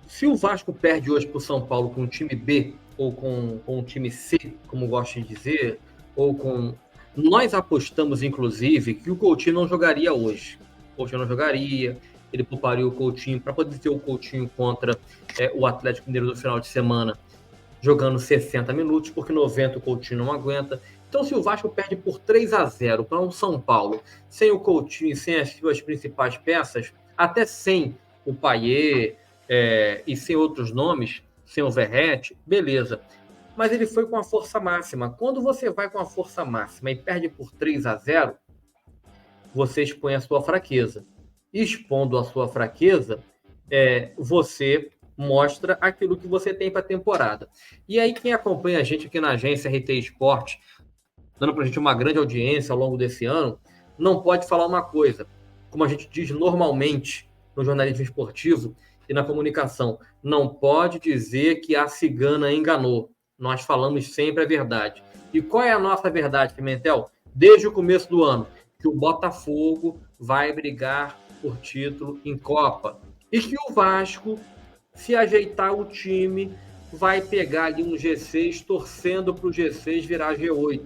Se o Vasco perde hoje para o São Paulo com o time B, ou com o time C, como gosto de dizer, ou com... Nós apostamos, inclusive, que o Coutinho não jogaria hoje. O Coutinho não jogaria, ele pouparia o Coutinho para poder ter o Coutinho contra o Atlético Mineiro no final de semana, jogando 60 minutos, porque 90 o Coutinho não aguenta. Então, se o Vasco perde por 3-0 para um São Paulo, sem o Coutinho, sem as suas principais peças, até sem o Payet e sem outros nomes, sem o Verratti, beleza. Mas ele foi com a força máxima. Quando você vai com a força máxima e perde por 3-0, você expõe a sua fraqueza. Expondo a sua fraqueza, você mostra aquilo que você tem para a temporada. E aí, quem acompanha a gente aqui na agência RT Esporte, dando para a gente uma grande audiência ao longo desse ano, não pode falar uma coisa. Como a gente diz normalmente no jornalismo esportivo e na comunicação, não pode dizer que a cigana enganou. Nós falamos sempre a verdade. E qual é a nossa verdade, Pimentel? Desde o começo do ano, que o Botafogo vai brigar por título em Copa. E que o Vasco, se ajeitar o time, vai pegar ali um G6, torcendo para o G6 virar G8.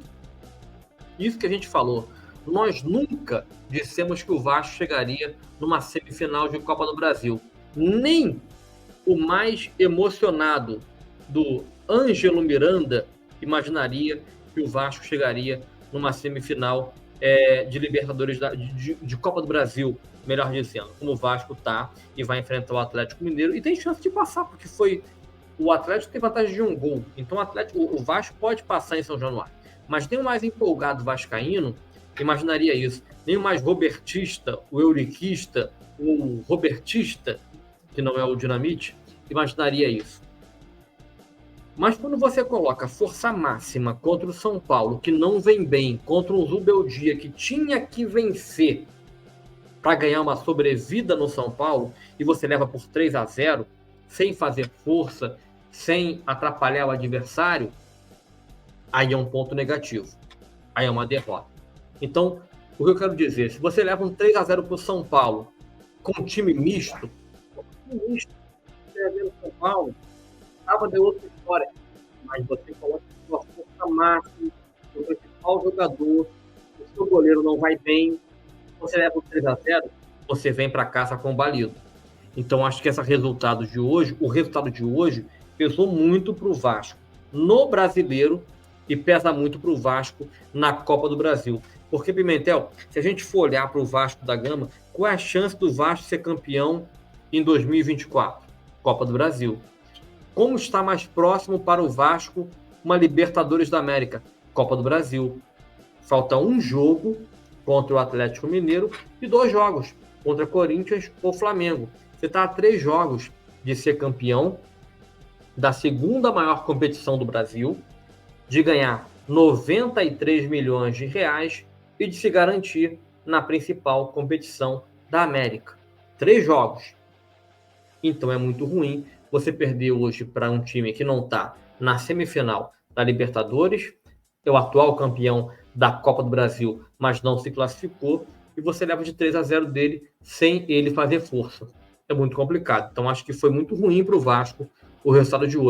Isso que a gente falou. Nós nunca dissemos que o Vasco chegaria numa semifinal de Copa do Brasil. Nem o mais emocionado do Ângelo Miranda imaginaria que o Vasco chegaria numa semifinal de Libertadores de Copa do Brasil, melhor dizendo, como o Vasco está e vai enfrentar o Atlético Mineiro e tem chance de passar, porque o Atlético tem vantagem de um gol, então o Vasco pode passar em São Januário, mas nem o mais empolgado vascaíno imaginaria isso, nem o mais robertista, o euriquista, o robertista, que não é o Dinamite, imaginaria isso. Mas quando você coloca força máxima contra o São Paulo, que não vem bem, contra um Zubeldia que tinha que vencer para ganhar uma sobrevida no São Paulo, e você leva por 3-0, sem fazer força, sem atrapalhar o adversário, aí é um ponto negativo. Aí é uma derrota. Então, o que eu quero dizer, se você leva um 3-0 para o São Paulo, com um time misto, São Paulo, estava de outra história, mas você coloca a sua força máxima, o principal jogador, o seu goleiro não vai bem, você leva o 3-0, você vem para casa combalido. Então, acho que o resultado de hoje pesou muito para o Vasco no Brasileiro e pesa muito para o Vasco na Copa do Brasil. Porque, Pimentel, se a gente for olhar para o Vasco da Gama, qual é a chance do Vasco ser campeão em 2024? Copa do Brasil. Como está mais próximo para o Vasco uma Libertadores da América? Copa do Brasil. Falta um jogo contra o Atlético Mineiro e 2 jogos contra Corinthians ou Flamengo. Você está a 3 jogos de ser campeão da segunda maior competição do Brasil, de ganhar 93 milhões de reais e de se garantir na principal competição da América. 3 jogos. Então é muito ruim você perder hoje para um time que não está na semifinal da Libertadores, é o atual campeão da Copa do Brasil, mas não se classificou, e você leva de 3-0 dele sem ele fazer força. É muito complicado. Então acho que foi muito ruim para o Vasco o resultado de hoje.